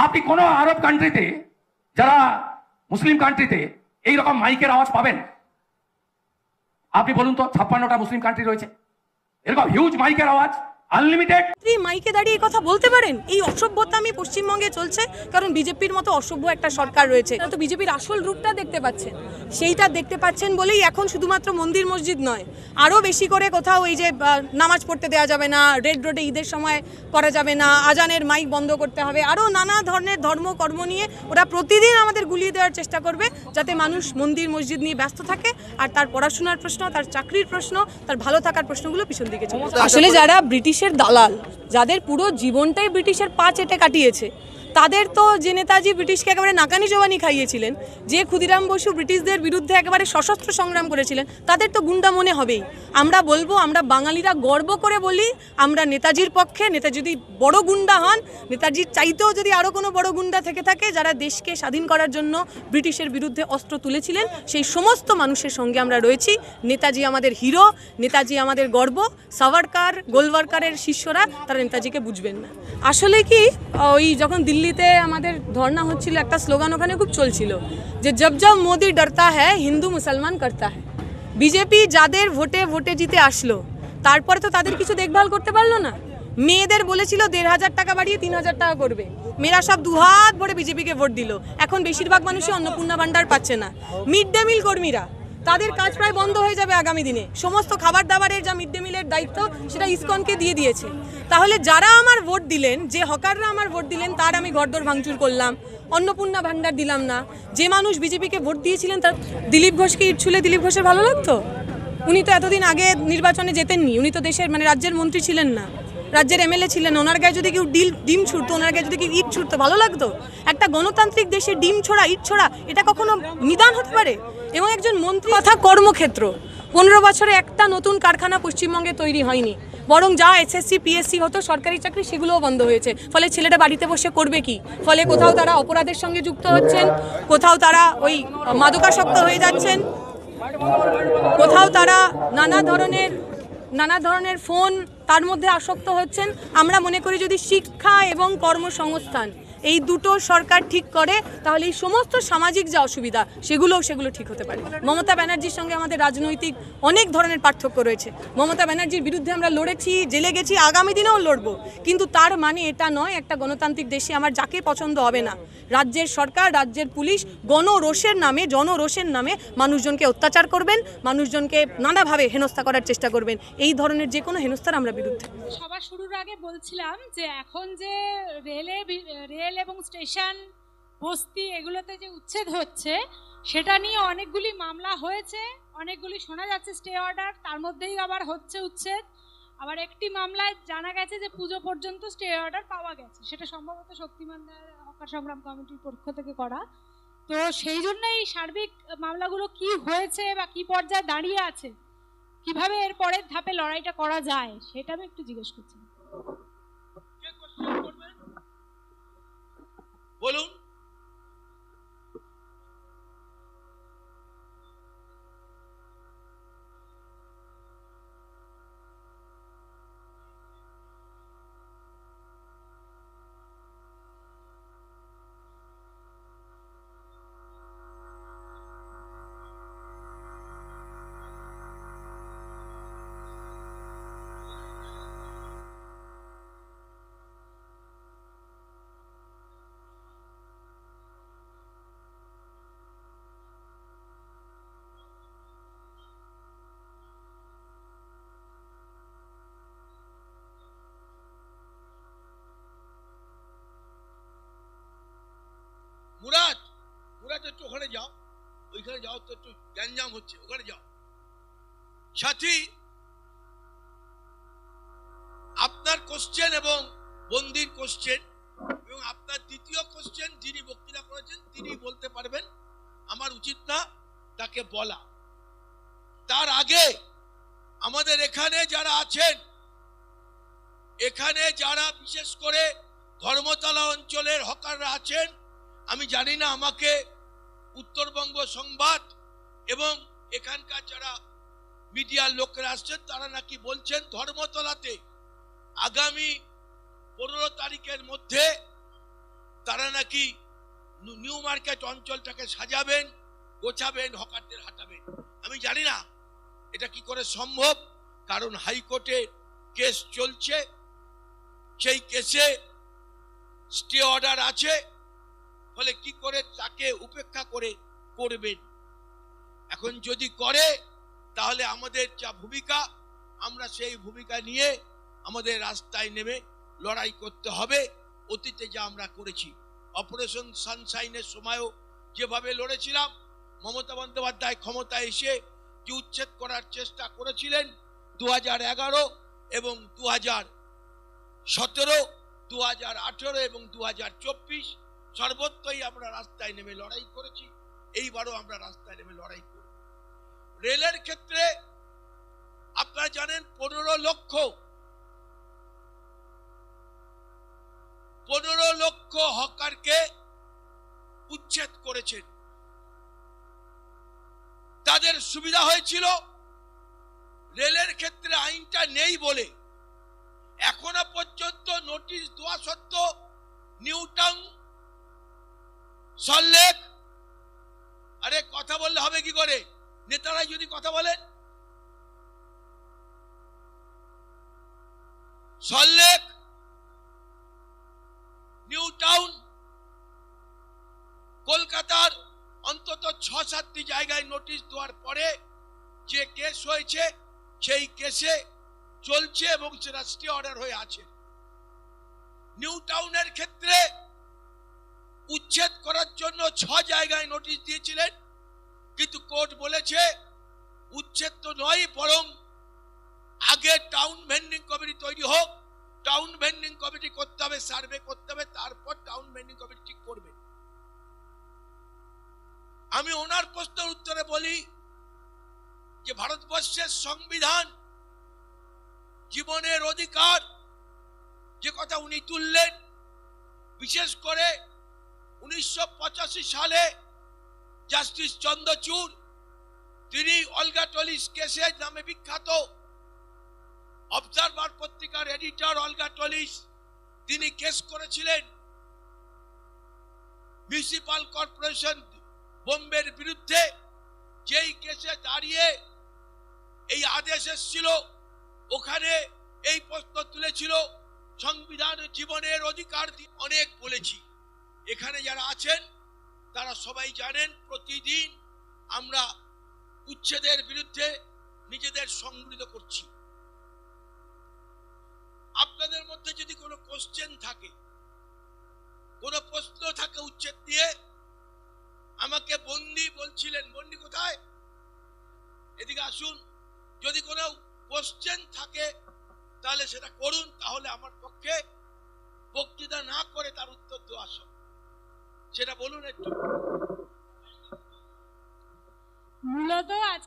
আপনি কোনো আরব কান্ট্রিতে, যারা মুসলিম কান্ট্রিতে এইরকম মাইকের আওয়াজ পাবেন? আপনি বলুন তো, 56টা মুসলিম কান্ট্রি রয়েছে, এরকম হিউজ মাইকের আওয়াজ, আনলিমিটেড। মাইকে দাঁড়িয়ে এই কথা বলতে পারেন? এই অসভ্যতা আমি পশ্চিমবঙ্গে চলছে কারণ বিজেপির মতো অসভ্য একটা সরকার রয়েছে। তো বিজেপির আসল রূপটা দেখতে পাচ্ছেন, সেইটা দেখতে পাচ্ছেন বলেই এখন শুধুমাত্র মন্দির মসজিদ নয়, আরও বেশি করে কোথাও এই যে নামাজ পড়তে দেওয়া যাবে না, রেড রোডে ঈদের সময় করা যাবে না, আজানের মাইক বন্ধ করতে হবে, আরও নানা ধরনের ধর্মকর্ম নিয়ে ওরা প্রতিদিন আমাদের গুলিয়ে দেওয়ার চেষ্টা করবে, যাতে মানুষ মন্দির মসজিদ নিয়ে ব্যস্ত থাকে আর তার পড়াশোনার প্রশ্ন, তার চাকরির প্রশ্ন, তার ভালো থাকার প্রশ্নগুলো পিছন দিকে চলে। আসলে যারা ব্রিটিশের দালাল, যাদের পুরো জীবনটাই ব্রিটিশের পা চেটে কাটিয়েছে, তাদের তো যে নেতাজি ব্রিটিশকে একেবারে নাকানি জবানি খাইয়েছিলেন, যে ক্ষুদিরাম বসু ব্রিটিশদের বিরুদ্ধে একেবারে সশস্ত্র সংগ্রাম করেছিলেন, তাদের তো গুন্ডা মনে হবেই। আমরা বলবো, আমরা বাঙালিরা গর্ব করে বলি, আমরা নেতাজির পক্ষে। নেতা যদি বড় গুন্ডা হন, নেতাজির চাইতেও যদি আরও কোনো বড় গুন্ডা থেকে থাকে যারা দেশকে স্বাধীন করার জন্য ব্রিটিশের বিরুদ্ধে অস্ত্র তুলেছিলেন, সেই সমস্ত মানুষের সঙ্গে আমরা রয়েছি। নেতাজি আমাদের হিরো, নেতাজি আমাদের গর্ব। সাভারকার, গোলওয়ার্কারের শিষ্যরা তারা নেতাজিকে বুঝবেন না। আসলে কি, ওই যখন দিল্লিতে আমাদের ধর্না হচ্ছিল, একটা স্লোগান ওখানে খুব চলছিল যে জব জব মোদি ডরতা হ্যায় হিন্দু মুসলমান করতা হ্যায়। বিজেপি যাদের ভোটে ভোটে জিতে আসলো, তারপরে তো তাদের কিছু দেখভাল করতে পারলো না। মেয়েদের বলেছিল 1,500 টাকা বাড়িয়ে 3,000 টাকা করবে, মেয়েরা সব দুহাত ভরে বিজেপিকে ভোট দিল। এখন বেশিরভাগ মানুষই অন্নপূর্ণা ভাণ্ডার পাচ্ছে না। মিড ডে মিল কর্মীরা, তাদের কাজ প্রায় বন্ধ হয়ে যাবে আগামী দিনে। সমস্ত খাবার দাবারের যা মিড ডে মিলের দায়িত্ব, সেটা ইসকনকে দিয়ে দিয়েছে। তাহলে যারা আমার ভোট দিলেন, যে হকাররা আমার ভোট দিলেন, তার আমি ঘরদোর ভাঙচুর করলাম, অন্নপূর্ণা ভাণ্ডার দিলাম না। যে মানুষ বিজেপিকে ভোট দিয়েছিলেন, তার দিলীপ ঘোষকে ইট ছুলে দিলীপ ঘোষের ভালো লাগতো? উনি তো এতদিন আগে নির্বাচনে জেতেননি, উনি তো দেশের রাজ্যের মন্ত্রী ছিলেন না, রাজ্যের এমএলএ ছিলেন। ওনার গায়ে যদি কেউ ডিম ছুটতো, ওনার গায়ে যদি কেউ ইট ছুটতো, ভালো লাগতো? একটা গণতান্ত্রিক দেশে ডিম ছোড়া, ইট ছোড়া, এটা কখনো নিদান হতে পারে? এবং একজন মন্ত্রী কথা কর্মক্ষেত্র, 15 বছরে একটা নতুন কারখানা পশ্চিমবঙ্গে তৈরি হয়নি, বরং যা এসএসসি পিএসসি হতো সরকারি চাকরি, সেগুলোও বন্ধ হয়েছে। ফলে ছেলেটা বাড়িতে বসে করবে কি? ফলে কোথাও তারা অপরাধের সঙ্গে যুক্ত হচ্ছেন, কোথাও তারা ওই মাদকাসক্ত হয়ে যাচ্ছেন, কোথাও তারা নানা ধরনের ফোন, তার মধ্যে আসক্ত হচ্ছেন। আমরা মনে করি যদি শিক্ষা এবং কর্মসংস্থান এই দুটো সরকার ঠিক করে, তাহলে এই সমস্ত সামাজিক যা অসুবিধা, সেগুলো ঠিক হতে পারে। মমতা ব্যানার্জির সঙ্গে আমাদের রাজনৈতিক অনেক ধরনের পার্থক্য রয়েছে। মমতা ব্যানার্জির বিরুদ্ধে আমরা লড়েছি, জেলে গেছি, আগামী দিনেও লড়বো, কিন্তু তার মানে এটা নয় একটা গণতান্ত্রিক দেশে আমার যাকে পছন্দ হবে না, রাজ্যের সরকার, রাজ্যের পুলিশ জনরোষের নামে মানুষজনকে অত্যাচার করবেন, মানুষজনকে নানাভাবে হেনস্থা করার চেষ্টা করবেন। এই ধরনের যে কোনো হেনস্থার আমরা বিরুদ্ধে। সভা শুরুর আগে বলছিলাম যে এখন যে রেল এবং স্টেশন, বস্তি, এগুলোতে যে উচ্ছেদ হচ্ছে, সেটা নিয়ে অনেকগুলি মামলা হয়েছে, অনেকগুলি শোনা যাচ্ছে স্টে অর্ডার, তার মধ্যেই আবার হচ্ছে উচ্ছেদ। আবার একটি মামলায় জানা গেছে যে পুজো পর্যন্ত স্টে অর্ডার পাওয়া গেছে, সেটা সম্ভবত শক্তিমান হকার সংগ্রাম কমিটির পক্ষ থেকে করা। তো সেই জন্য এই সার্বিক মামলাগুলো কি হয়েছে বা কি পর্যায়ে দাঁড়িয়ে আছে, কিভাবে এর পরের ধাপে লড়াইটা করা যায়, সেটা আমি একটু জিজ্ঞেস করছি। বলুন। মুরাদ, একটু ওখানে যাও, ওইখানে যাও তো, একটু গ্যাঞ্জাম হচ্ছে, ওখানে যাও। সাথী, আপনার কোশ্চেন এবং বন্দির কোশ্চেন এবং আপনার দ্বিতীয় কোশ্চেন যিনি বক্তৃতা করেছেন তিনি বলতে পারবেন, আমার উচিত না তাকে বলা। তার আগে আমাদের এখানে যারা আছেন, এখানে যারা বিশেষ করে ধর্মতলা অঞ্চলের হকাররা আছেন, আমি জানি না, আমাকে উত্তরবঙ্গ সংবাদ এবং এখানকার যারা মিডিয়ার লোকেরা আসছেন, তারা নাকি বলছেন ধর্মতলাতে আগামী 15 তারিখের মধ্যে তারা নাকি নিউ মার্কেট অঞ্চলটাকে সাজাবেন, গোছাবেন, হকারদের হাঁটাবেন। আমি জানি না এটা কি করে সম্ভব, কারণ হাইকোর্টে কেস চলছে, সেই কেসে স্টে অর্ডার আছে, ফলে কি করে তাকে উপেক্ষা করে করবেন। এখন যদি করে তাহলে আমাদের যা ভূমিকা, আমরা সেই ভূমিকা নিয়ে আমাদের রাস্তায় নেমে লড়াই করতে হবে। অতীতে যা আমরা করেছি, অপারেশন সানশাইনের সময়ও যেভাবে লড়েছিলাম, মমতা বন্দ্যোপাধ্যায় ক্ষমতায় এসে যে উচ্ছেদ করার চেষ্টা করেছিলেন 2011 এবং 2017, 2018 এবং 2024, সর্বত্রই আমরা রাস্তায় নেমে লড়াই করেছি। এইবারও আমরা রাস্তায় নেমে লড়াই করব। রেলের ক্ষেত্রে আপনারা জানেন 15 লক্ষ হকারকে উচ্ছেদ করেছেন। তাদের সুবিধা হয়েছিল রেলের ক্ষেত্রে আইনটা নেই বলে। এখনো পর্যন্ত নোটিশ দেওয়া সত্ত্বেও নিউ টাউন, সল্টলেক, আরে কথা বললে হবে কি করে? নেতারাই যদি কথা বলেন, সল্টলেক, নিউ টাউন, কলকাতার অন্তত 6-7টি জায়গায় নোটিশ দেওয়ার পরে যে কেস হয়েছে, সেই কেসে চলছে এবং সেটা স্টে অর্ডার হয়ে আছে। নিউ টাউনের ক্ষেত্রে উচ্ছেদ করার জন্য 6 জায়গায় নোটিশ দিয়েছিলেন, কিন্তু কোর্ট বলেছে উচ্ছেদ তো নয়, বরং আগে টাউন ভেন্ডিং কমিটি তৈরি হোক, টাউন ভেন্ডিং কমিটি করতে হবে, সার্ভে করতে হবে, তারপর টাউন ভেন্ডিং কমিটি ঠিক করবে। আমি ওনার প্রশ্নের উত্তরে বলি যে ভারতবর্ষের সংবিধান জীবনের অধিকার যে কথা উনি তুললেন, বিশেষ করে 1985 সালে জাস্টিস চন্দ্রচূড়, তিনি অলগা টলিস কেসের নামে বিখ্যাত, অবজারভার পত্রিকার এডিটর অলগা টলিস, তিনি কেস করেছিলেন মিউনিসিপাল কর্পোরেশন বোম্বের বিরুদ্ধে। যেই কেসে দাঁড়িয়ে এই আদেশ এসেছিল, ওখানে এই প্রশ্ন তুলেছিল সংবিধান জীবনের অধিকার। অনেক বলেছি, এখানে যারা আছেন তারা সবাই জানেন প্রতিদিন আমরা উচ্ছেদের বিরুদ্ধে নিজেদের সংগঠিত করছি। আপনাদের মধ্যে যদি কোনো কোশ্চেন থাকে, কোনো প্রশ্ন থাকে উচ্ছেদ নিয়ে, আমাকে বন্দি বলছিলেন, বন্দি কোথায়? এদিকে আসুন। যদি কোনো কোশ্চেন থাকে তাহলে সেটা করুন, তাহলে আমার পক্ষে বক্তৃতা না করে তার উত্তর দেওয়া সম্ভব। সেটা বলুন একটু। মূলত আজ